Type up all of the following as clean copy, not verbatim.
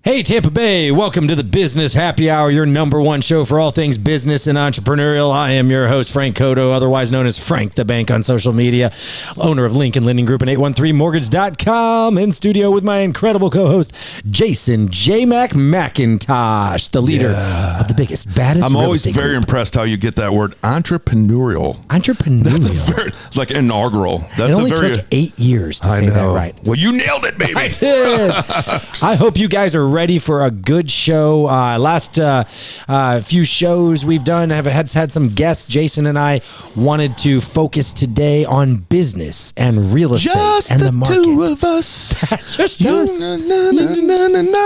Hey, Tampa Bay, welcome to the Business Happy Hour, your number one show for all things business and entrepreneurial. I am your host, Frank Coto, otherwise known as Frank the Bank on social media, owner of Lincoln Lending Group and 813mortgage.com, in studio with my incredible co-host, Jason JMAC McIntosh, the leader of the biggest, baddest I'm always real estate very group. impressed how you get that word Entrepreneurial. That's a very, like inaugural. That's it only a very, took 8 years to say that right. Well, you nailed it, baby. I did. I hope you guys are ready for a good show. Last few shows we've done have had some guests. Jason and I wanted to focus today on business and real estate and the market. Just the two of us. Just us.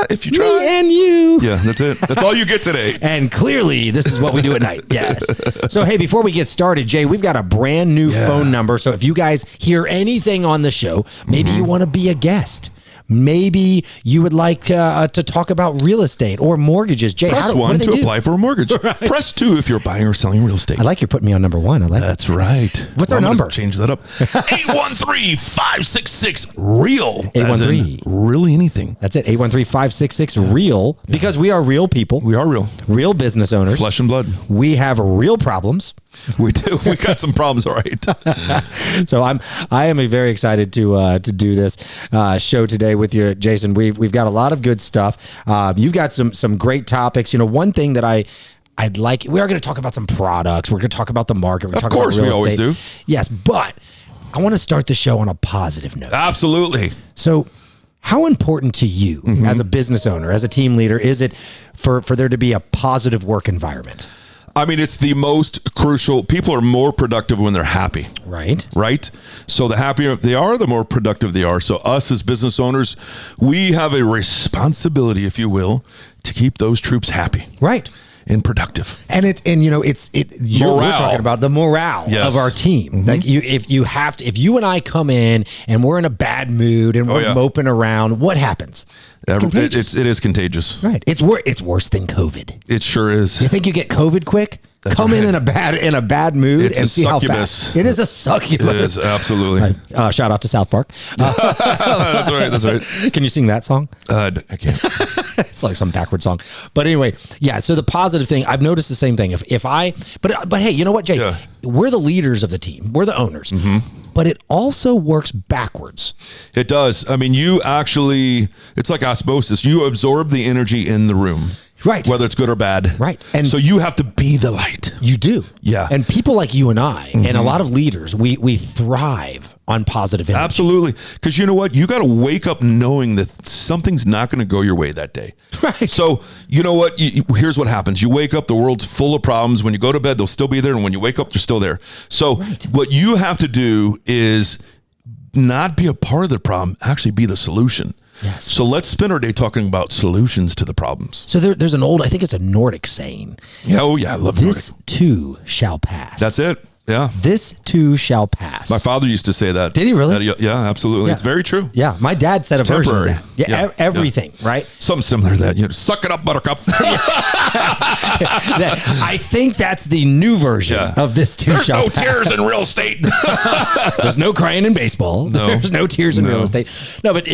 If you try. Me and you. Yeah, that's it. That's all you get today. And clearly, this is what we do at night. Yes. So, hey, before we get started, Jay, we've got a brand new phone number. So if you guys hear anything on the show, maybe you want to be a guest. Maybe you would like to talk about real estate or mortgages. Jay, Press 1 to apply for a mortgage. Right. Press 2 if you're buying or selling real estate. I like you're putting me on number 1. I like That's right. What's our number? Change that up. 813-566-REAL. 813. Really anything. That's it. 813-566-REAL. Because we are real people. We are real. Real business owners. Flesh and blood. We have real problems. We do. We got some problems, all right. So I am very excited to do this show today with you, Jason. We've got a lot of good stuff. You've got some great topics. You know, one thing that I'd like, we are going to talk about some products. We're going to talk about the market. We're going to talk about real estate. Of course, we always do. Yes, but I want to start the show on a positive note. Absolutely. So how important to you as a business owner, as a team leader, is it for there to be a positive work environment? I mean, it's the most crucial. People are more productive when they're happy. Right. So the happier they are, the more productive they are. So us as business owners, we have a responsibility, if you will, to keep those troops happy. Right. And productive. And we're talking about the morale of our team. Like if you and I come in and we're in a bad mood and we're moping around, what happens? It is contagious. Right. It's worse than COVID. It sure is. You think you get COVID quick? That's Come right. in a bad mood It's and a see succubus. how fast. It is a succubus. It is, absolutely. Shout out to South Park. That's right. Can you sing that song? I can't. It's like some backward song. But anyway, yeah, so the positive thing, I've noticed the same thing. But hey, you know what, Jay? Yeah. We're the leaders of the team. We're the owners. But it also works backwards. It does. I mean, it's like osmosis. You absorb the energy in the room. Right. Whether it's good or bad. Right. And so you have to be the light. You do. Yeah. And people like you and I, and a lot of leaders, we thrive on positive energy. Absolutely. Because you know what? You got to wake up knowing that something's not going to go your way that day. Right. So you know what? Here's what happens. You wake up, the world's full of problems. When you go to bed, they'll still be there. And when you wake up, they're still there. So what you have to do is not be a part of the problem, actually be the solution. Yes. So let's spend our day talking about solutions to the problems. So there's an old, I think it's a Nordic saying. Oh, yeah. I love this Nordic. too shall pass. That's it. Yeah. This too shall pass. My father used to say that. Did he really? Yeah, absolutely. Yeah. It's very true. Yeah. My dad said It's a version temporary. of that. Yeah. Everything, right? Something similar to that. Suck it up, buttercup. I think that's the new version of this too There's shall no pass. tears in real estate. There's no crying in baseball. No. There's no tears in real estate. No, but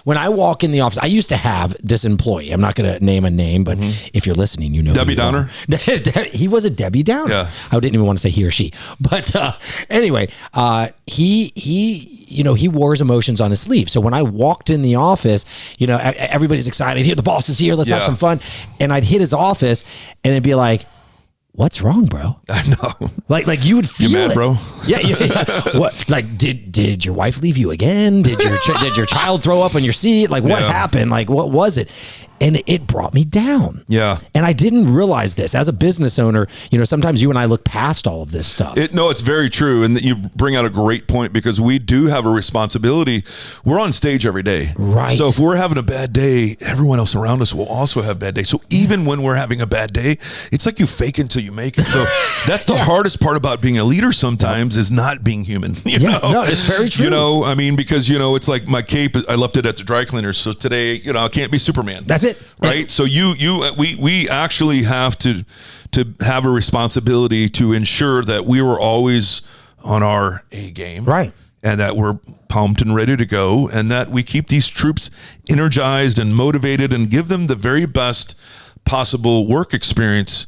when I walk in the office, I used to have this employee. I'm not going to name a name, but if you're listening, you know. Debbie Downer? He was a Debbie Downer. Yeah. I didn't even want to say he or she. But anyway, he wore his emotions on his sleeve. So when I walked in the office, everybody's excited. Here, the boss is here. Let's have some fun. And I'd hit his office and it'd be like, what's wrong, bro? I know. Like you would feel you mad, it. bro? Yeah. What? Like, did your wife leave you again? Did your child throw up on your seat? Like, what happened? Like, what was it? And it brought me down. Yeah. And I didn't realize this as a business owner. Sometimes you and I look past all of this stuff. It's very true. And you bring out a great point because we do have a responsibility. We're on stage every day. Right. So if we're having a bad day, everyone else around us will also have a bad day. So even when we're having a bad day, it's like you fake it until you make it. So that's the hardest part about being a leader sometimes is not being human. You know? No, it's very true. I mean, because, it's like my cape, I left it at the dry cleaners. So today, I can't be Superman. That's it. Right. So we actually have to have a responsibility to ensure that we were always on our A game. Right. and that we're pumped and ready to go, and that we keep these troops energized and motivated and give them the very best possible work experience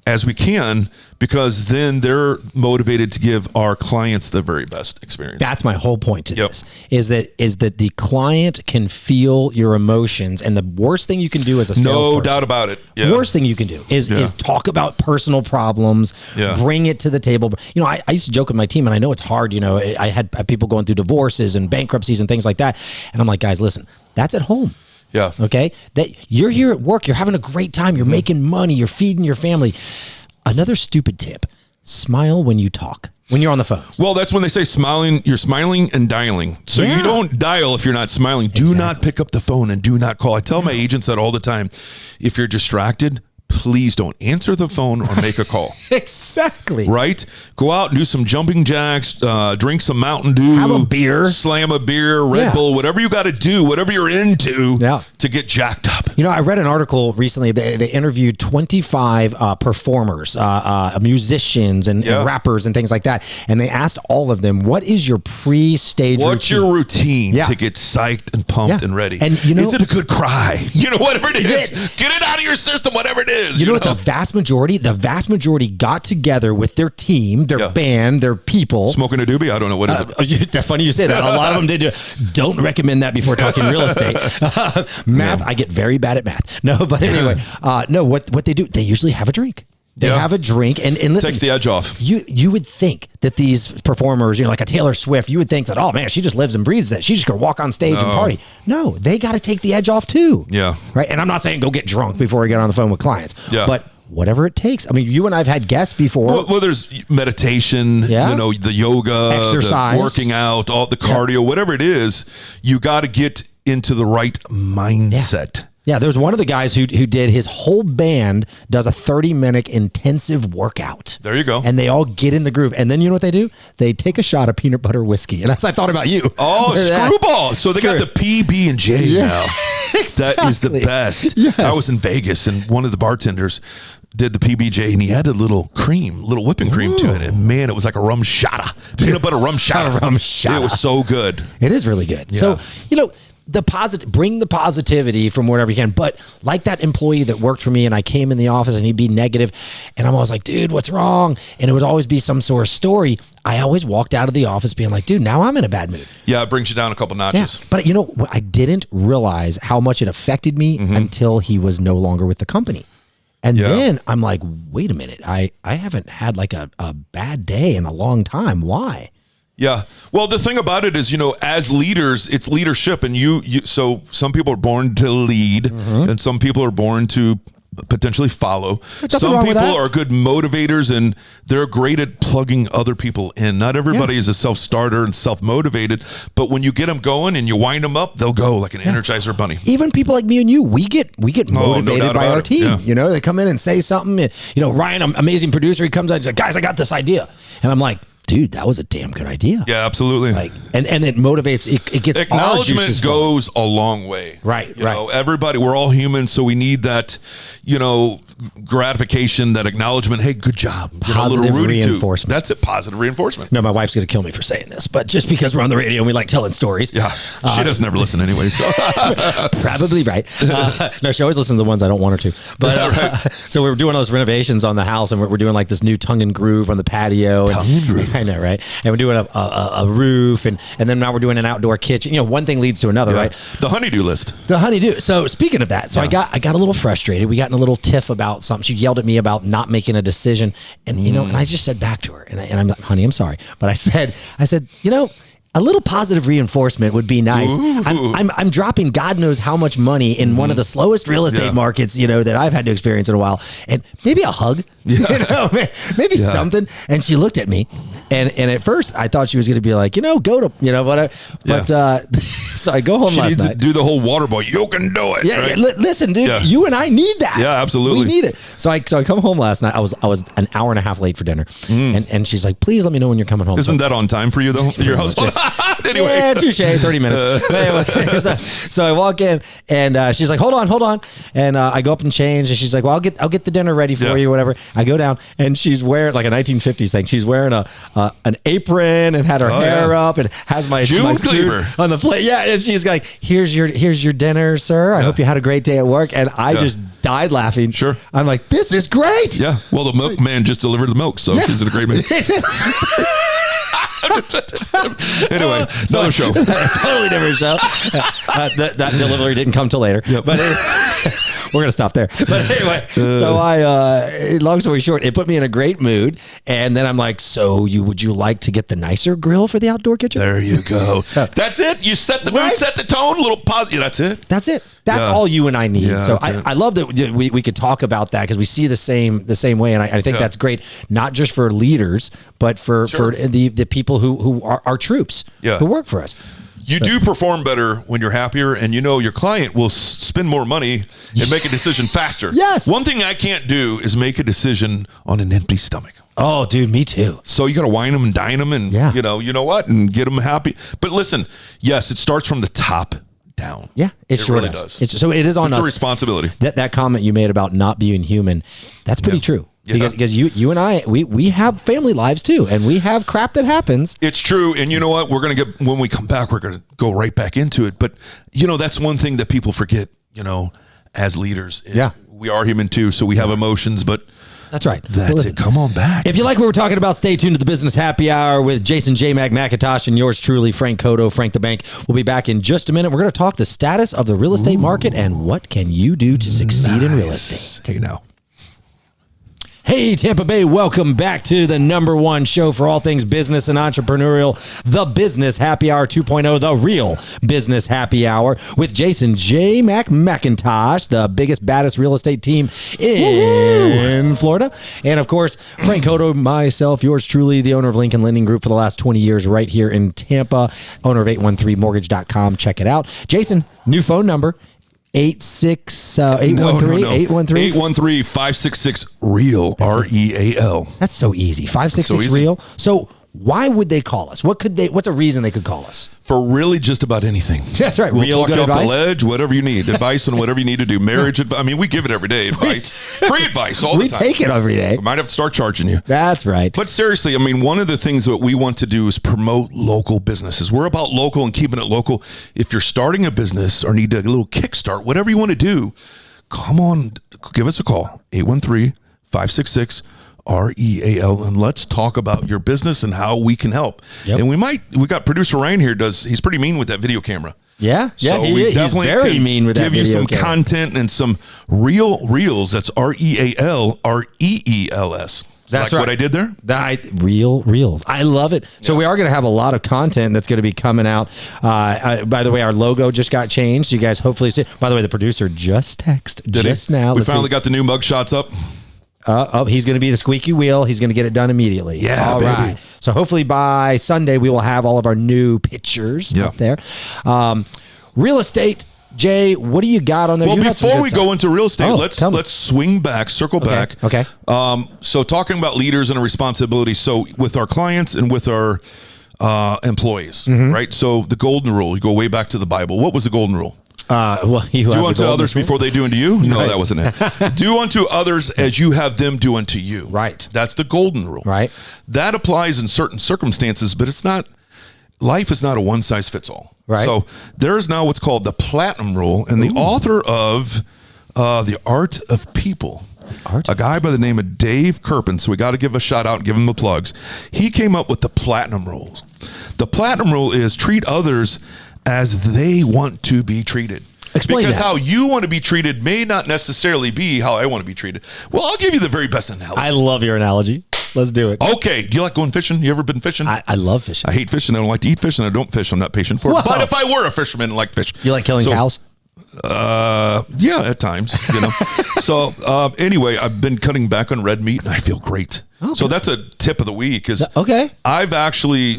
as we can, because then they're motivated to give our clients the very best experience. That's my whole point to this, is that the client can feel your emotions, and the worst thing you can do as a salesperson, no doubt about it. Yeah. Worst thing you can do is talk about personal problems, bring it to the table. You know, I used to joke with my team, and I know it's hard. You know, I had people going through divorces and bankruptcies and things like that, and I'm like, guys, listen, that's at home. Yeah. Okay. That you're here at work, you're having a great time, you're making money, you're feeding your family. Another stupid tip: smile when you talk, when you're on the phone. Well, that's when they say smiling, you're smiling and dialing. So you don't dial if you're not smiling. Do not pick up the phone and do not call. I tell my agents that all the time. If you're distracted, please don't answer the phone or make a call. Exactly. Right? Go out and do some jumping jacks, drink some Mountain Dew. Have a beer. Slam a beer, Red Bull, whatever you got to do, whatever you're into to get jacked up. You know, I read an article recently. They interviewed 25 performers, musicians and rappers and things like that. And they asked all of them, what is your pre-stage routine? What's your routine to get psyched and pumped and ready? And you know, is it a good cry? You know, whatever it is. Get it out of your system, whatever it is. You know what? The vast majority got together with their team, their band, their people. Smoking a doobie? I don't know. What is it? That's funny you say that. A lot of them did. Don't recommend that before talking real estate. Math, I get very bad at math. No, but anyway, no. What they do? They usually have a drink. They have a drink, and listen, takes the edge off. You would think that these performers, you know, like a Taylor Swift, you would think that, oh man, she just lives and breathes that. She's just gonna walk on stage and party. No, they got to take the edge off too. Yeah. Right. And I'm not saying go get drunk before we get on the phone with clients. Yeah. But whatever it takes. I mean, you and I've had guests before. Well, there's meditation, you know, the yoga, exercise, the working out, all the cardio, whatever it is. You got to get into the right mindset. Yeah, there's one of the guys who did his whole band does a 30-minute intensive workout. There you go. And they all get in the groove. And then you know what they do? They take a shot of peanut butter whiskey. And as I thought about you. Oh, screwball. So they got the PB&J now. Exactly. That is the best. Yes. I was in Vegas and one of the bartenders did the PB&J and he added a little whipping cream to it. And man, it was like a rum shotta. Peanut butter rum shotta. It was so good. It is really good. Yeah. So, you know, bring the positivity from wherever you can. But like that employee that worked for me, and I came in the office and he'd be negative, and I'm always like, dude, what's wrong? And it would always be some sort of story. I always walked out of the office being like, dude, now I'm in a bad mood. Yeah, it brings you down a couple notches. Yeah. But you know, I didn't realize how much it affected me until he was no longer with the company. And then I'm like, wait a minute, I haven't had like a bad day in a long time. Why? Yeah. Well, the thing about it is, you know, as leaders, it's leadership. And so some people are born to lead and some people are born to potentially follow. Some people are good motivators and they're great at plugging other people in. Not everybody is a self-starter and self-motivated, but when you get them going and you wind them up, they'll go like an Energizer bunny. Even people like me and you, we get motivated by our team. You know, they come in and say something. And, you know, Ryan, amazing producer, he comes out and says, guys, I got this idea. And I'm like, dude, that was a damn good idea. Yeah, absolutely. Like, and it motivates. It gets acknowledgement goes a long way. Right. You know, everybody, we're all humans, so we need that, you know, gratification, that acknowledgement. Hey, good job. Positive reinforcement. That's it. Positive reinforcement. No, my wife's gonna kill me for saying this, but just because we're on the radio and we like telling stories. Yeah, she doesn't ever listen anyway. So probably right. No, she always listens to the ones I don't want her to. But so we were doing those renovations on the house, and we're doing like this new tongue and groove on the patio. Tongue and groove. I know, right? And we're doing a roof, and then now we're doing an outdoor kitchen. You know, one thing leads to another, right? The honeydew list. The honeydew. So speaking of that, so I got a little frustrated. We got in a little tiff about something. She yelled at me about not making a decision, and you know, and I just said back to her, and I'm like, honey, I'm sorry, but I said, you know, a little positive reinforcement would be nice. I'm dropping God knows how much money in one of the slowest real estate markets, you know, that I've had to experience in a while, and maybe a hug, you know, maybe something. And she looked at me, and at first I thought she was going to be like, you know, go to, you know, whatever. But so I go home last night. To do the whole water boy. You can do it. Yeah, right? Listen, dude, you and I need that. Yeah, absolutely. We need it. So I come home last night. I was an hour and a half late for dinner, and she's like, please let me know when you're coming home. Isn't that on time for you though? Your household. Anyway. Yeah, touche, 30 minutes. Anyway, so I walk in, and she's like, hold on. And I go up and change, and she's like, well, I'll get the dinner ready for you, whatever. I go down, and she's wearing like a 1950s thing. She's wearing a an apron and had her hair up and has my June food Cleaver on the plate. Yeah, and she's like, "Here's your dinner, sir. I hope you had a great day at work." And I just died laughing. Sure. I'm like, "This is great." Yeah. Well, the milkman just delivered the milk, so she's in a great mood. Anyway, another show. Totally different show. That delivery didn't come till later. Yep. But we're gonna stop there. But anyway, so long story short, it put me in a great mood. And then I'm like, "So would you like to get the nicer grill for the outdoor kitchen?" There you go. So, that's it. You set the mood, set the tone, a little positive. That's it. That's it. That's all you and I need. Yeah, so I love that we could talk about that because we see the same way, and I think that's great, not just for leaders, but for the people who are our troops who work for us. You do perform better when you're happier, and your client will spend more money and make a decision faster. Yes. One thing I can't do is make a decision on an empty stomach. Oh, dude, me too. So you got to wine them and dine them, and you know what, and get them happy. But listen, yes, it starts from the top down. Yeah, it sure really does. does. So it is on us. It's a responsibility. That comment you made about not being human, that's pretty true. Yeah. Because you and I, we have family lives too, and we have crap that happens. It's true. And you know what? We're going to get, when we come back, we're going to go right back into it. But, that's one thing that people forget, as leaders. We are human too, so we have emotions, but that's right. That's it. Come on back. If you like what we're talking about, stay tuned to the Business Happy Hour with Jason JMAC, McIntosh, and yours truly, Frank Coto, Frank the Bank. We'll be back in just a minute. We're going to talk the status of the real estate market and what can you do to succeed in real estate. Take it now. Hey, Tampa Bay, welcome back to the #1 show for all things business and entrepreneurial, the Business Happy Hour 2.0, the real Business Happy Hour with Jason J. McIntosh, the biggest, baddest real estate team in Florida. And, of course, Frank Coto, myself, yours truly, the owner of Lincoln Lending Group for the last 20 years right here in Tampa, owner of 813mortgage.com. Check it out. Jason, new phone number. 813-566-REAL, REAL. That's so easy. 566-REAL. So why would they call us? What's a reason they could call us? For really just about anything. That's right. We'll Real talk good you off advice. the ledge, whatever you need. Advice on whatever you need to do. Marriage advice. I mean, we give it every day. Advice. Free advice all the time. We take it every day. We might have to start charging you. That's right. But seriously, I mean, one of the things that we want to do is promote local businesses. We're about local and keeping it local. If you're starting a business or need a little kickstart, whatever you want to do, come on, give us a call. 813-566-REAL, and let's talk about your business and how we can help. Yep. And we got producer Ryan here. He's pretty mean with that video camera. Yeah, so he's very mean with that video. Give you some content and some reels. That's REALS. That's like what I did there? Reels. I love it. So we are going to have a lot of content that's going to be coming out. By the way, our logo just got changed. You guys hopefully see. By the way, the producer just texted now. We finally got the new mug shots up. He's going to be the squeaky wheel. He's going to get it done immediately. Yeah, all right. So hopefully by Sunday we will have all of our new pictures up there. Real estate. Jay, what do you got on there? Well, before we go into real estate, let's swing back, circle back. Okay. So talking about leaders and a responsibility. So with our clients and with our employees, right? So the golden rule, you go way back to the Bible. What was the golden rule? Do unto others before they do unto you? No, that wasn't it. Do unto others as you have them do unto you. Right. That's the golden rule. Right. That applies in certain circumstances, but it's not. Life is not a one size fits all. Right. So there is now what's called the platinum rule, and the author of The Art of People, a guy by the name of Dave Kirpin, so we got to give a shout out and give him the plugs. He came up with the platinum rules. The platinum rule is treat others as they want to be treated. Explain because that. How you want to be treated may not necessarily be how I want to be treated. Well, I'll give you the very best analogy. I love your analogy. Let's do it. Okay. Do you like going fishing? You ever been fishing? I love fishing. I hate fishing. I don't like to eat fish, and I don't fish. I'm not patient for it. But if I were a fisherman, I like fish. You like killing cows? Yeah, at times. So anyway, I've been cutting back on red meat, and I feel great. Okay. So that's a tip of the week. I've actually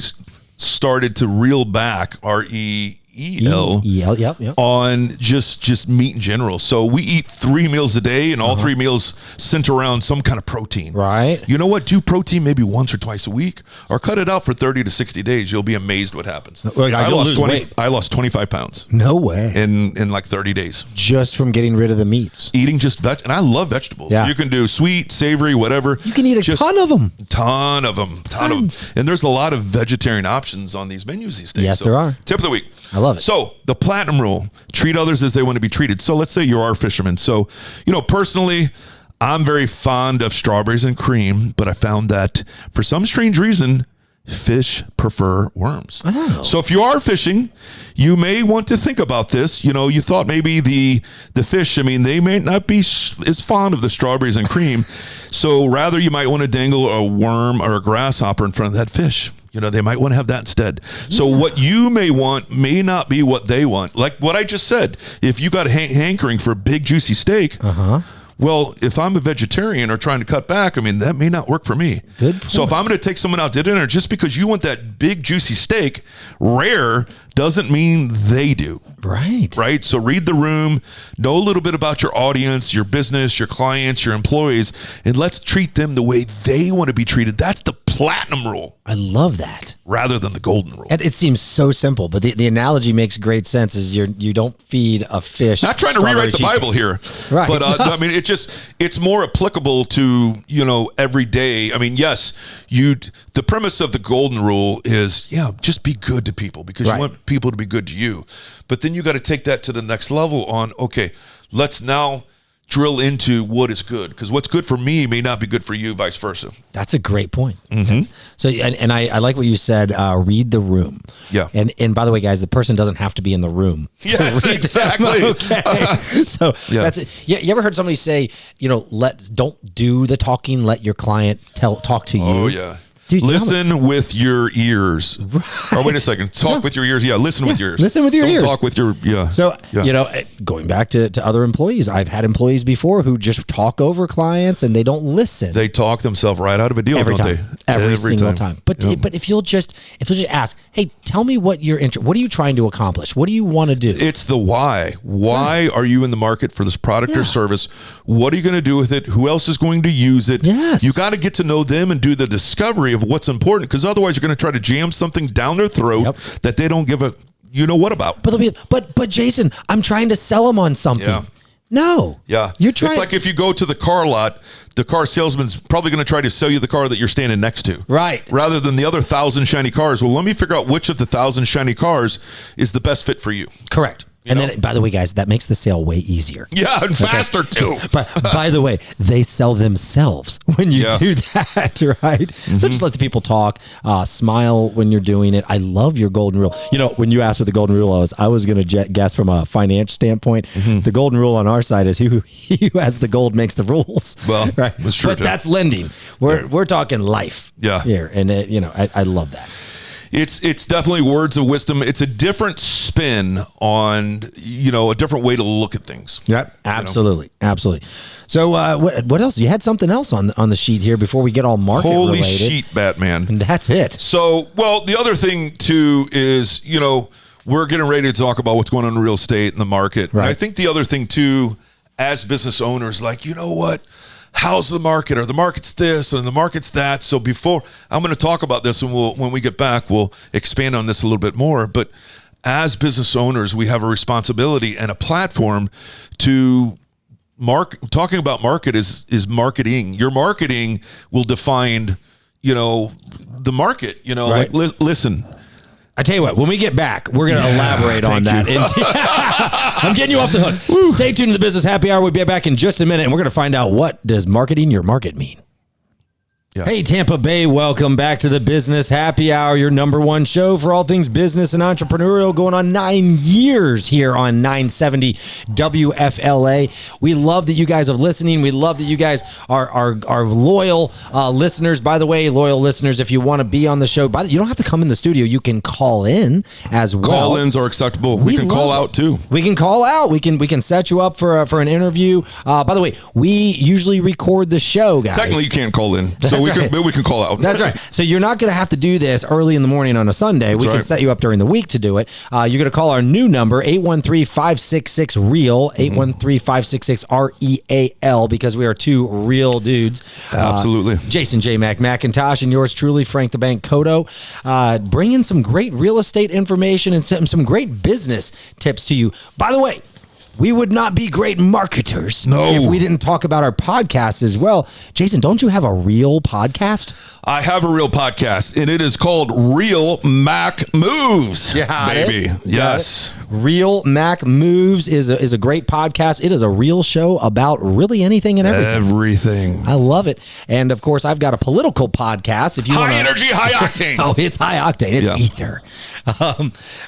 started to reel back, REAL, E-E-L, yep. on just meat in general. So we eat 3 meals a day, and all 3 meals center around some kind of protein. Right. You know what? Do protein maybe once or twice a week, or cut it out for 30 to 60 days. You'll be amazed what happens. I lost 25 pounds. No way. In like 30 days. Just from getting rid of the meats. Eating just and I love vegetables. Yeah. You can do sweet, savory, whatever. You can eat a ton of them. Ton of them. And there's a lot of vegetarian options on these menus these days. Yes, there are. Tip of the week. I love it. So the platinum rule: treat others as they want to be treated. So let's say you are a fisherman. So, personally, I'm very fond of strawberries and cream, but I found that for some strange reason, fish prefer worms. Oh. So if you are fishing, you may want to think about this. You thought maybe the fish, they may not be as fond of the strawberries and cream. So rather you might want to dangle a worm or a grasshopper in front of that fish. They might want to have that instead. So what you may want may not be what they want. Like what I just said, if you got a hankering for a big juicy steak, well, if I'm a vegetarian or trying to cut back, that may not work for me. Good point. So if I'm going to take someone out to dinner, just because you want that big juicy steak, rare doesn't mean they do. Right. So read the room, know a little bit about your audience, your business, your clients, your employees, and let's treat them the way they want to be treated. That's the platinum rule. I love that. Rather than the golden rule. And it seems so simple, but the analogy makes great sense. Is you don't feed a fish. Not trying to rewrite the Bible here, right? But it's more applicable to every day. Yes, the premise of the golden rule is just be good to people because you want people to be good to you. But then you got to take that to the next level on, okay, let's now drill into what is good, because what's good for me may not be good for you, vice versa. That's a great point. So, and I like what you said, read the room. Yeah. And by the way, guys, the person doesn't have to be in the room. Yes, exactly. Okay. So that's it. You ever heard somebody say, don't do the talking, let your client talk to you? Oh, yeah. Dude, listen with your ears. Or wait a second. Talk with your ears. Yeah, listen with your ears. Listen with your ears. Talk with your, So, going back to other employees, I've had employees before who just talk over clients and they don't listen. They talk themselves right out of a deal, every don't time. they? Every single time. But if you'll just ask, hey, tell me what what are you trying to accomplish? What do you want to do? It's the why. Why are you in the market for this product or service? What are you going to do with it? Who else is going to use it? Yes. You got to get to know them and do the discovery of what's important, because otherwise you're going to try to jam something down their throat that they don't give a what about. But Jason, I'm trying to sell them on something. Yeah. No. Yeah. You're trying. It's like if you go to the car lot, the car salesman's probably going to try to sell you the car that you're standing next to. Right. Rather than the other 1,000 shiny cars. Well, let me figure out which of the 1,000 shiny cars is the best fit for you. Correct. Then, by the way, guys, that makes the sale way easier. Yeah, and faster too. But by the way, they sell themselves when you do that, right? So just let the people talk. Smile when you're doing it. I love your golden rule. When you asked what the golden rule was, I was going to guess from a finance standpoint. The golden rule on our side is who has the gold makes the rules. Well, right? That's true. But that's lending. We're talking life. Here, and I love that. It's definitely words of wisdom. It's a different spin on, a different way to look at things. Yep, absolutely, absolutely. So what else? You had something else on the sheet here before we get all market Holy related. sheet, Batman. And that's it. So, the other thing too is, we're getting ready to talk about what's going on in real estate and the market. Right. And I think the other thing too, as business owners, like, what? How's the market? Or the market's this and the market's that. So before I'm going to talk about this, and when we get back, we'll expand on this a little bit more. But as business owners, we have a responsibility and a platform to talking about market is marketing. Your marketing will define, the market, Right. like listen. I tell you what, when we get back, we're going to elaborate on that. I'm getting you off the hook. Woo. Stay tuned to the Business Happy Hour. We'll be back in just a minute, and we're going to find out, what does marketing your market mean? Yeah. Hey, Tampa Bay, welcome back to the Business Happy Hour, your number one show for all things business and entrepreneurial, going on 9 years here on 970 WFLA. We love that you guys are listening. We love that you guys are loyal listeners. By the way, loyal listeners, if you want to be on the show, you don't have to come in the studio. You can call in as well. Call-ins are acceptable. We can call out too. We can call out. We can set you up for an interview. By the way, we usually record the show, guys. Technically, you can't call in. So we can call out. That's right. So you're not going to have to do this early in the morning on a Sunday. We can set you up during the week to do it. You're going to call our new number, 813-566-REAL, 813-566-REAL, because we are two real dudes. Absolutely. Jason JMAC McIntosh and yours truly, Frank the Bank Coto, bringing some great real estate information and some great business tips to you. By the way, we would not be great marketers if we didn't talk about our podcast as well. Jason, don't you have a real podcast? I have a real podcast, and it is called Real Mac Moves. Yeah, baby. Yes. Real Mac Moves is a great podcast. It is a real show about really anything and everything. Everything. I love it. And of course, I've got a political podcast. If you high energy, high octane. Oh, it's high octane. It's ether.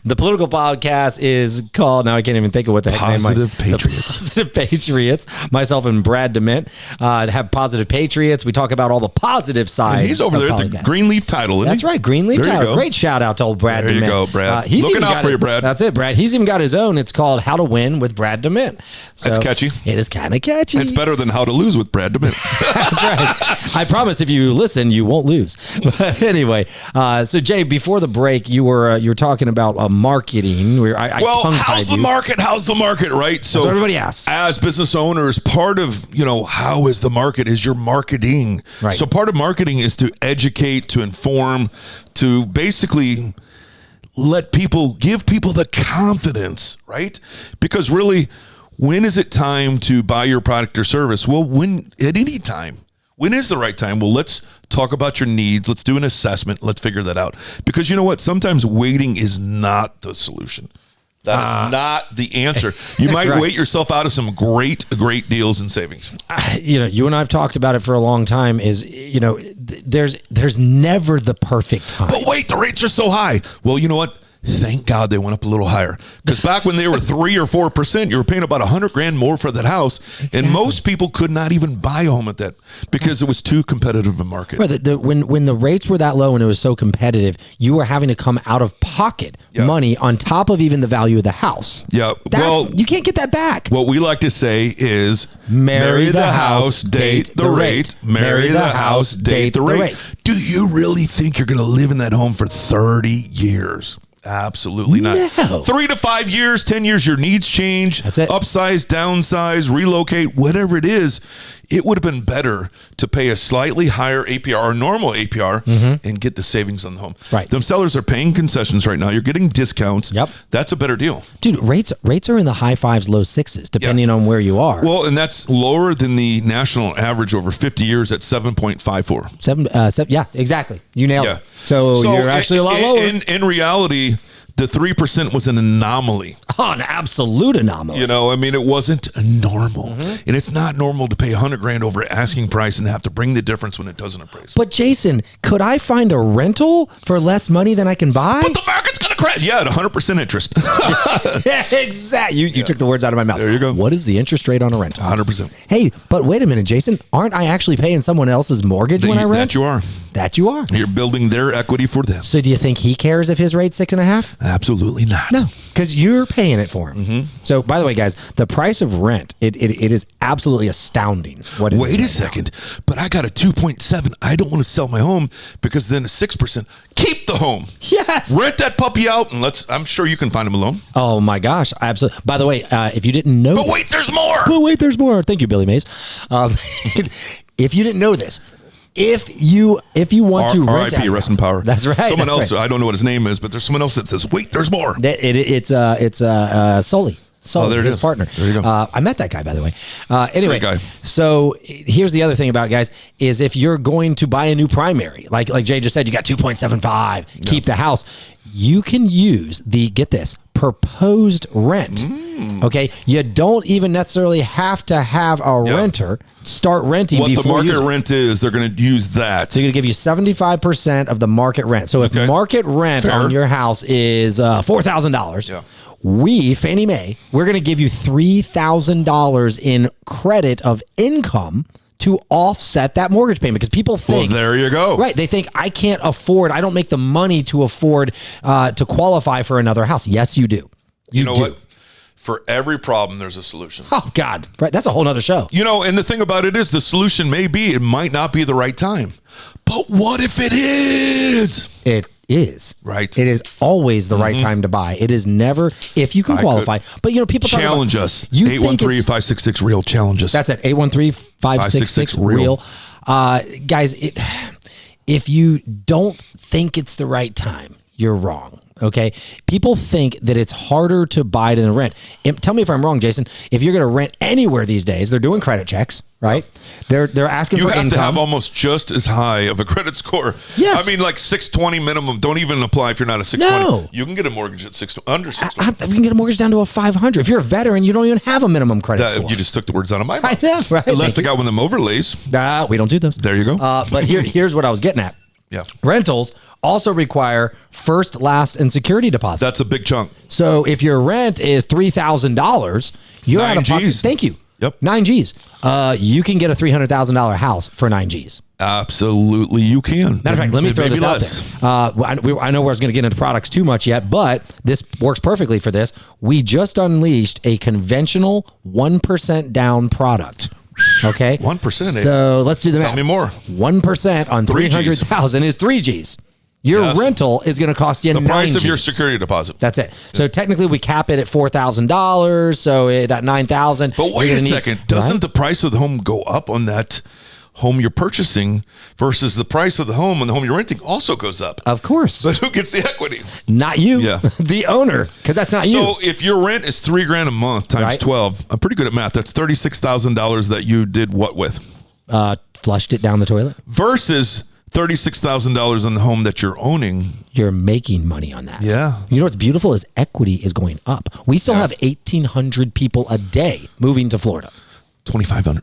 The political podcast is called, now I can't even think of what the heck name Positive Patriots. Positive Patriots. Myself and Brad DeMint have Positive Patriots. We talk about all the positive side. And he's over there at the Greenleaf Title, isn't That's right, Greenleaf there Title. Great shout out to old Brad DeMint. There you go, Brad. He's looking out for you, Brad. That's it, Brad. He's even got his own. It's called How to Win with Brad DeMint. So that's catchy. It is kind of catchy. It's better than How to Lose with Brad DeMint. That's right. I promise if you listen, you won't lose. But anyway, so Jay, before the break, you were talking about marketing. How's the market? How's the market, right? So everybody asks. As business owners, part of, how is the market is your marketing. Right. So part of marketing is to educate, to inform, to basically give people the confidence, right? Because really, when is it time to buy your product or service? Well, at any time. When is the right time? Well, let's talk about your needs. Let's do an assessment. Let's figure that out. Because you know what? Sometimes waiting is not the solution. That is not the answer. You might wait yourself out of some great deals and savings. You and I have talked about it for a long time. There's never the perfect time. But wait, the rates are so high. Well, you know what? Thank God they went up a little higher, because back when they were 3 or 4%, you were paying about $100,000 more for that house, and most people could not even buy a home at that because it was too competitive a market. Right, when the rates were that low and it was so competitive, you were having to come out of pocket money on top of even the value of the house. Yeah, you can't get that back. What we like to say is marry the house, date the rate. Marry the house, date the rate. Do you really think you're going to live in that home for 30 years? Absolutely not. No. 3 to 5 years, 10 years, your needs change. That's it. Upsize, downsize, relocate, whatever it is. It would have been better to pay a slightly higher APR or normal APR and get the savings on the home. Right. Them sellers are paying concessions right now. You're getting discounts. Yep. That's a better deal. Dude, rates are in the high 5s, low 6s, depending on where you are. Well, and that's lower than the national average over 50 years at 7.54. Yeah, exactly. You nailed it. So you're actually a lot lower. In reality, the 3% was an anomaly. Oh, an absolute anomaly. It wasn't normal. And it's not normal to pay $100,000 over asking price and have to bring the difference when it doesn't appraise. But Jason, could I find a rental for less money than I can buy? But the market's going to crash. Yeah, at 100% interest. Yeah, exactly. You took the words out of my mouth. There you go. What is the interest rate on a rental? 100%. Hey, but wait a minute, Jason. Aren't I actually paying someone else's mortgage when I rent? That you are. That you are. You're building their equity for them. So do you think he cares if his rate's 6.5? Absolutely not. No, because you're paying it for him. So, by the way, guys, the price of rent, it is absolutely astounding. Wait a second, but I got a 2.7. I don't want to sell my home because then a 6%. Keep the home. Yes. Rent that puppy out, and I'm sure you can find him a loan. Oh my gosh, absolutely. By the way, if you didn't know, but wait, there's more. But wait, there's more. Thank you, Billy Mays. If you didn't know this. If you want to rent R.I.P. Rest in power. That's right. Someone else. Right. I don't know what his name is, but there's someone else that says, "Wait, there's more." It's Sully. There it his is. Partner. There you go. I met that guy, by the way. Anyway, Great guy. So here's the other thing about it, guys, is if you're going to buy a new primary, like Jay just said, you got 2.75, keep the house. You can use get this, proposed rent. Okay, you don't even necessarily have to have a renter start renting. What before the market rent is, they're going to use that. So they're going to give you 75% of the market rent. So if market rent on your house is $4,000, we, Fannie Mae, we're going to give you $3,000 in credit of income to offset that mortgage payment, because people think, well, there you go. Right. They think I don't make the money to afford to qualify for another house. Yes, you do. You know what? For every problem, there's a solution. Oh, God. Right. That's a whole nother show. You know, and the thing about it is the solution it might not be the right time. But what if it is? It is. Right. It is always the right time to buy. It is never, if you can qualify. But, people challenge us. 813-566-REAL. Challenge us. That's it. 813-566-REAL. Guys, if you don't think it's the right time, you're wrong. Okay. People think that it's harder to buy than rent. Tell me if I'm wrong, Jason. If you're going to rent anywhere these days, they're doing credit checks, right? They're asking for income. You have to have almost just as high of a credit score. Yes. I mean, like 620 minimum. Don't even apply if you're not a 620. No. You can get a mortgage at under 620. You can get a mortgage down to a 500. If you're a veteran, you don't even have a minimum credit score. You just took the words out of my mouth. I know, right? Unless they got one of them overlays. We don't do those. There you go. But here's what I was getting at. Yeah. Rentals also require first, last, and security deposit. That's a big chunk. So if your rent is $3,000, you're out of pocket. Thank you. Yep. 9 G's. You can get a $300,000 house for 9 G's. Absolutely, you can. Matter of fact, let me throw this out there. I know we're going to get into products too much yet, but this works perfectly for this. We just unleashed a conventional 1% down product. Okay, 1%. So let's do the math. Tell me more. 1% on 300,000 is 3 G's. Your rental is going to cost you the 9 price of Gs. your security deposit. That's it. So technically, we cap it at $4,000. So that $9,000. But wait a second. Doesn't the price of the home go up on that home you're purchasing versus the price of the home and the home you're renting also goes up? Of course. But who gets the equity? Not you. Yeah. The owner, because that's not you. So if your rent is $3,000 a month times 12, I'm pretty good at math. That's $36,000 that you did what with? Flushed it down the toilet. Versus $36,000 on the home that you're owning. You're making money on that. Yeah. You know what's beautiful is equity is going up. We still have 1,800 people a day moving to Florida. 2,500.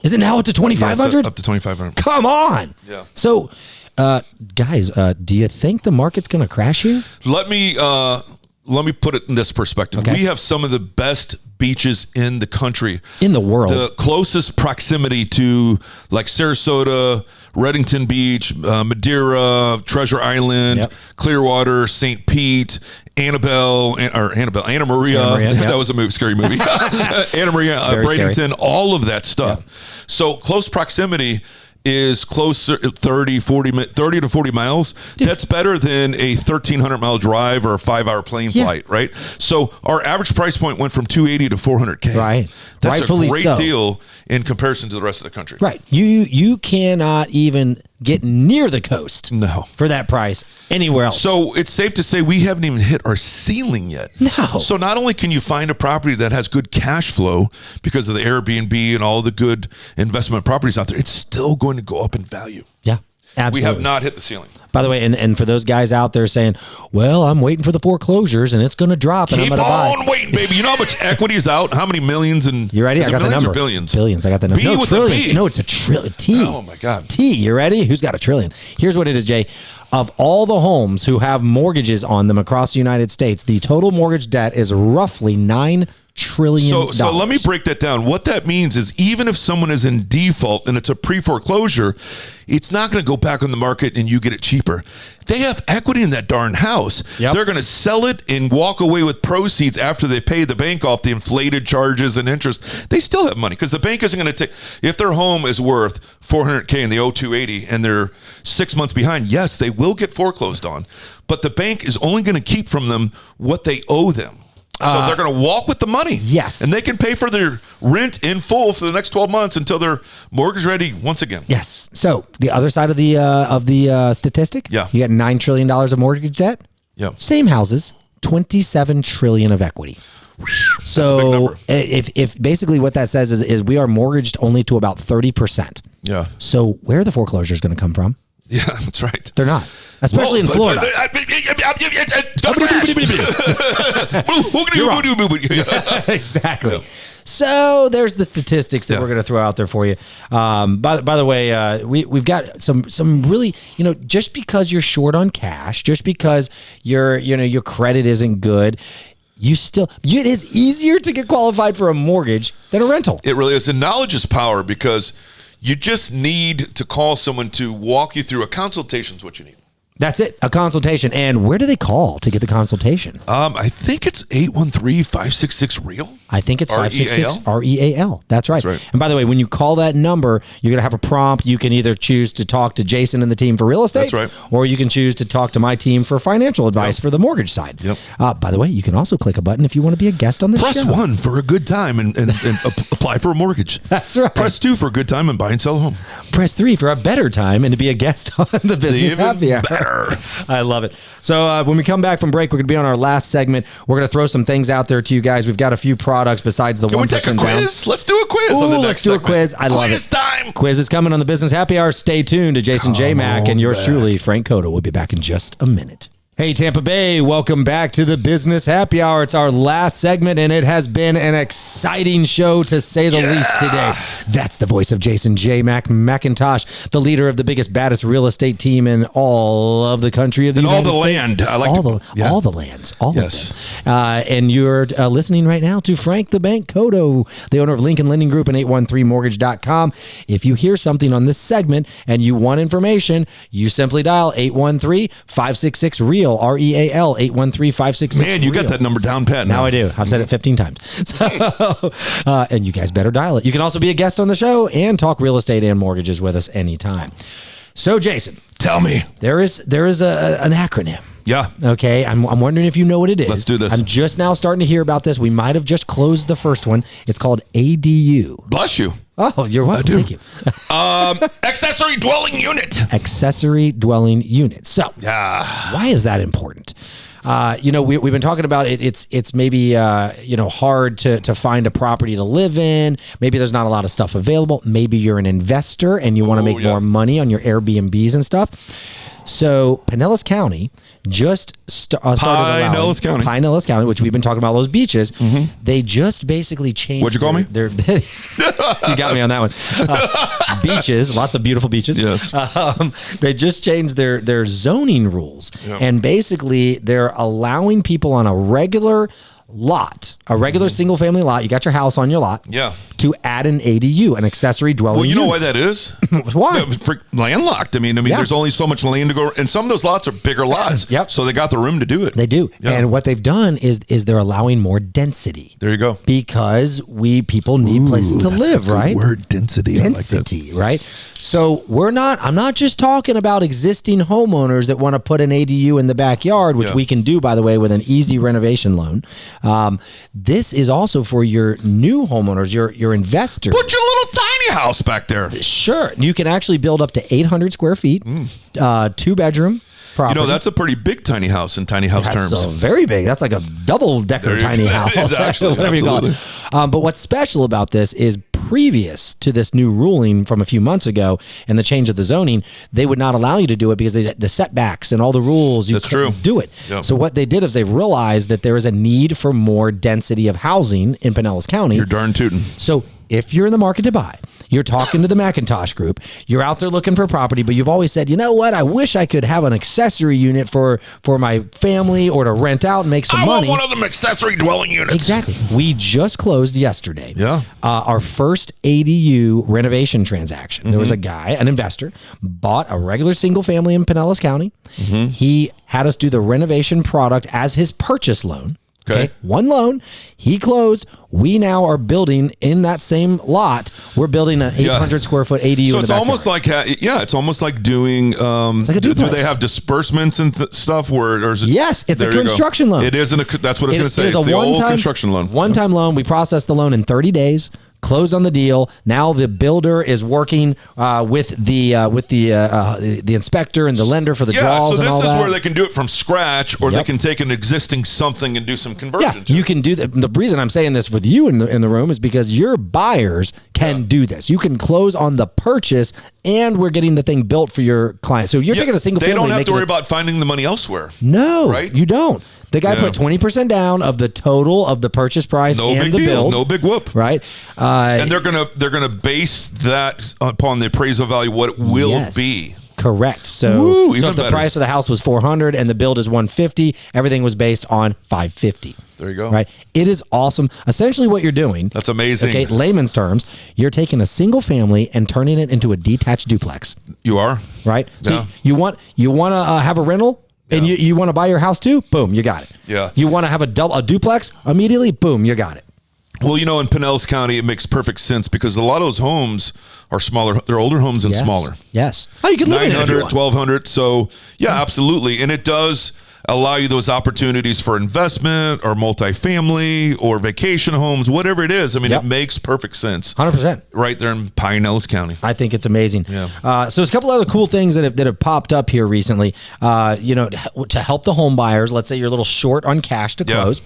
Is it now up to 2,500? Up to 2,500. Come on. Yeah. So, guys, do you think the market's going to crash here? Let me put it in this perspective. Okay. We have some of the best beaches in the country. In the world. The closest proximity to like Sarasota, Reddington Beach, Madeira, Treasure Island, Clearwater, St. Pete, Anna Maria. That was a scary movie. Anna Maria, Bradenton, all of that stuff. Yeah. So close proximity is closer 30 to 40 miles. Yeah. That's better than a 1,300 mile drive or a 5-hour plane flight, right? So our average price point went from $280 to $400K. Right. That's rightfully a great deal in comparison to the rest of the country. Right. You cannot even get near the coast for that price anywhere else. So it's safe to say we haven't even hit our ceiling yet. No. So not only can you find a property that has good cash flow because of the Airbnb and all the good investment properties out there, it's still going to go up in value. Yeah. Absolutely. We have not hit the ceiling. By the way, and for those guys out there saying, well, I'm waiting for the foreclosures and it's going to drop and I'm going to buy. Keep on waiting, baby. You know how much equity is out? How many millions? And you ready? I got the number. Billions? Billions. I got the number. No, trillions. B. No, it's a trillion. T. Oh, my God. T. You ready? Who's got a trillion? Here's what it is, Jay. Of all the homes who have mortgages on them across the United States, the total mortgage debt is roughly $9 trillion. So let me break that down. What that means is even if someone is in default and it's a pre-foreclosure, it's not going to go back on the market and you get it cheaper. They have equity in that darn house. Yep. They're going to sell it and walk away with proceeds after they pay the bank off the inflated charges and interest. They still have money because the bank isn't going to take, if their home is worth $400K and they owe $280 and they're 6 months behind, yes, they will get foreclosed on, but the bank is only going to keep from them what they owe them. So they're going to walk with the money. Yes. And they can pay for their rent in full for the next 12 months until they're mortgage ready once again. Yes. So the other side of the statistic, you got $9 trillion of mortgage debt. Yeah. Same houses, $27 trillion of equity. So if basically what that says is we are mortgaged only to about 30%. Yeah. So where are the foreclosures going to come from? Yeah, that's right. They're not, especially in Florida. Exactly. So there's the statistics that we're going to throw out there for you. By the way, we've got some really, just because you're short on cash, just because your credit isn't good, it is easier to get qualified for a mortgage than a rental. It really is. And knowledge is power because you just need to call someone to walk you through a consultation is what you need. That's it, a consultation. And where do they call to get the consultation? I think it's 813-566-REAL. I think it's 566 REAL. That's right. That's right. And by the way, when you call that number, you're going to have a prompt. You can either choose to talk to Jason and the team for real estate. That's right. Or you can choose to talk to my team for financial advice for the mortgage side. Yep. By the way, you can also click a button if you want to be a guest on the show. Press 1 for a good time and apply for a mortgage. That's right. Press 2 for a good time and buy and sell a home. Press 3 for a better time and to be a guest on the Business Even Happy Hour. better. I love it. So when we come back from break, we're going to be on our last segment. We're going to throw some things out there to you guys. We've got a few products besides the Can we take a 1% down. quiz? Let's do a quiz on the next let's do segment. a quiz. I love it. Quiz time. Quiz is coming on the Business Happy Hour. Stay tuned to Jason JMAC and yours truly, Frank Coto. We'll be back in just a minute. Hey, Tampa Bay, welcome back to the Business Happy Hour. It's our last segment, and it has been an exciting show, to say the least, today. That's the voice of Jason JMAC McIntosh, the leader of the biggest, baddest real estate team in all of the country of the United all the States. land. I like all the lands, all Yes. of them. And you're listening right now to Frank the Bank Coto, the owner of Lincoln Lending Group and 813mortgage.com. If you hear something on this segment and you want information, you simply dial 813-566-REAL. REAL 813-566. Man, you got that number down pat Now I do. I've said it 15 times. So, and you guys better dial it. You can also be a guest on the show and talk real estate and mortgages with us anytime. So, Jason, Tell me. there is an acronym. Yeah. Okay, I'm wondering if you know what it is. Let's do this. I'm just now starting to hear about this. We might have just closed the first one. It's called ADU. Bless you. Oh, you're welcome. Thank you. Accessory dwelling unit. Accessory dwelling unit. So, why is that important? We've been talking about it. It's maybe hard to find a property to live in. Maybe there's not a lot of stuff available. Maybe you're an investor and you want to make more money on your Airbnbs and stuff. So Pinellas County just started Pinellas County, which we've been talking about those beaches. They just basically changed. What'd you call me? You got me on that one. Beaches, lots of beautiful beaches. Yes. They just changed their zoning rules, and basically they're allowing people on a regular lot, a regular single family lot. You got your house on your lot. Yeah. To add an ADU, an accessory dwelling unit. Well, you know why that is? Why? Landlocked. I mean, there's only so much land to go, and some of those lots are bigger lots. Yep. So they got the room to do it. They do. Yeah. And what they've done is they're allowing more density. There you go. Because people need places to live, right? Word density. Density, right? So I'm not just talking about existing homeowners that want to put an ADU in the backyard, which we can do, by the way, with an easy renovation loan. This is also for your new homeowners, your investors. Put your little tiny house back there. Sure. You can actually build up to 800 square feet, 2-bedroom property. That's a pretty big tiny house in tiny house terms. That's very big. That's like a double-decker tiny house. Exactly. Whatever you call it. But what's special about this is previous to this new ruling from a few months ago and the change of the zoning, they would not allow you to do it because the setbacks and all the rules, you couldn't do it. Yep. So what they did is they've realized that there is a need for more density of housing in Pinellas County. You're darn tootin'. So if you're in the market to buy, you're talking to the McIntosh group, you're out there looking for a property, but you've always said, you know what, I wish I could have an accessory unit for my family or to rent out and make some money. I want one of them accessory dwelling units. Exactly. We just closed yesterday. Yeah. Our first ADU renovation transaction. There was a guy, an investor, bought a regular single family in Pinellas County. He had us do the renovation product as his purchase loan. Okay. One loan. He closed. We now are building in that same lot. We're building an 800 square foot ADU. So in it's the almost like, it's almost like doing, it's like a do duplex. they have disbursements and stuff or is it? Yes, it's a construction loan. It isn't that's what I was going to say. It is it's a the old one-time construction loan. One-time loan. We processed the loan in 30 days. Closed on the deal. Now the builder is working with the inspector and the lender for the draws. So and all this is that. where they can do it from scratch, or they can take an existing something and do some conversion. Yeah, you can do that. The reason I'm saying this with you in the room is because your buyers can do this. You can close on the purchase, and we're getting the thing built for your client. So you're taking a single family. They don't have to worry about finding the money elsewhere. No, right? You don't. The guy put 20% down of the total of the purchase price and the build. No big whoop. Right. And they're gonna base that upon the appraisal value, what it will be. Correct. So, Ooh, so if the price of the house was $400 and the build is $150, everything was based on $550. There you go. Right. It is awesome. Essentially what you're doing. That's amazing. Okay. Layman's terms, you're taking a single family and turning it into a detached duplex. You are. Right. So Yeah. you want to have a rental and you want to buy your house too? Boom. You got it. Yeah. You want to have a duplex immediately? Boom. You got it. Well, in Pinellas County, it makes perfect sense because a lot of those homes are smaller. They're older homes and smaller. Yes. Oh, you can live in it if you 900, want. 1,200. So, yeah, absolutely. And it does allow you those opportunities for investment or multifamily or vacation homes, whatever it is. I mean, it makes perfect sense. 100%. Right there in Pinellas County. I think it's amazing. Yeah. So there's a couple other cool things that have popped up here recently. To help the home buyers, let's say you're a little short on cash to close.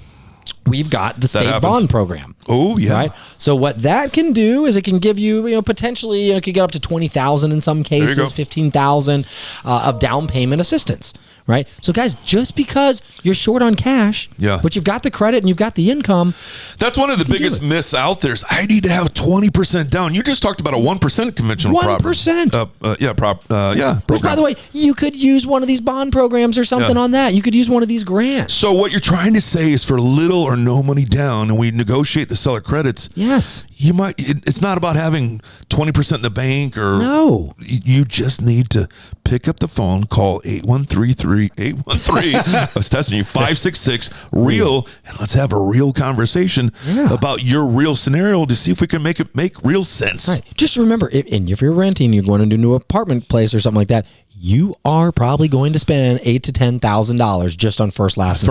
We've got the state bond program. Oh, yeah. Right. So what that can do is it can give you, potentially, it could get up to $20,000 in some cases, $15,000 of down payment assistance. Right. So guys, just because you're short on cash, but you've got the credit and you've got the income. That's one of the biggest myths out there is I need to have 20% down. You just talked about a 1% conventional 1%. Which, by the way, you could use one of these bond programs or something on that. You could use one of these grants. So what you're trying to say is for little or no money down, and we negotiate the seller credits. Yes. It's not about having 20% in the bank or no. You just need to pick up the phone, call 813 I was testing you 566 real, and let's have a real conversation about your real scenario to see if we can make real sense. Right. Just remember, if you're renting, you're going into a new apartment place or something like that, you are probably going to spend $8,000 to $10,000 just on first, last,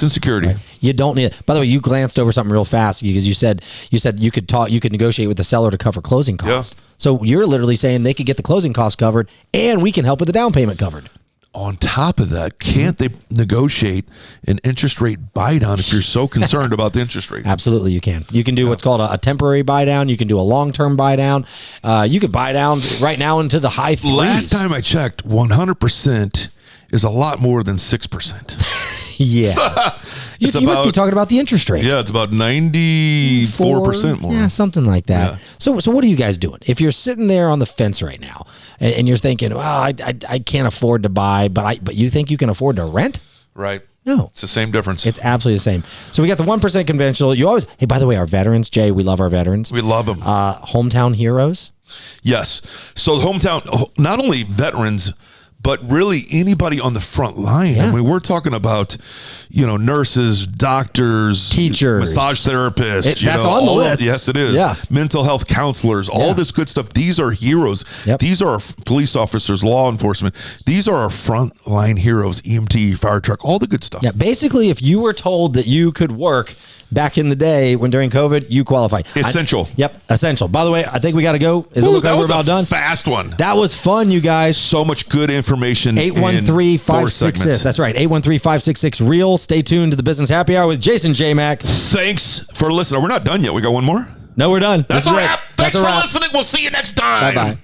and security. Right. You don't need it. By the way, you glanced over something real fast because you said you could negotiate with the seller to cover closing costs. Yeah. So you're literally saying they could get the closing costs covered, and we can help with the down payment covered. On top of that, can't they negotiate an interest rate buy down if you're so concerned about the interest rate? Absolutely, you can. You can do what's called a temporary buy down. You can do a long-term buy down. You could buy down right now into the high threes. Last time I checked, 100% is a lot more than 6%. Yeah. You must be talking about the interest rate. Yeah, it's about 94% more. Yeah, something like that. Yeah. So what are you guys doing? If you're sitting there on the fence right now and you're thinking, well, I can't afford to buy, but you think you can afford to rent? Right. No. It's the same difference. It's absolutely the same. So we got the 1% conventional. Hey, by the way, our veterans, Jay, we love our veterans. We love them. Hometown heroes. Yes. So hometown, not only veterans, but really anybody on the front line. Yeah. I mean, we're talking about, nurses, doctors, teachers, massage therapists. That's on the list. Yes, it is. Yeah. Mental health counselors, all this good stuff. These are heroes. Yep. These are our police officers, law enforcement. These are our front line heroes, EMT, fire truck, all the good stuff. Yeah. Basically, if you were told that you could work back in the day during COVID, you qualify. Essential. Essential. By the way, I think we got to go. It look like we're about done? Fast one. That was fun, you guys. So much good information. 813-566. That's right. 813-566-REAL. Stay tuned to the Business Happy Hour with Jason JMAC. Thanks for listening. We're not done yet. We got one more? No, we're done. That's a wrap. Thanks for listening. We'll see you next time. Bye-bye.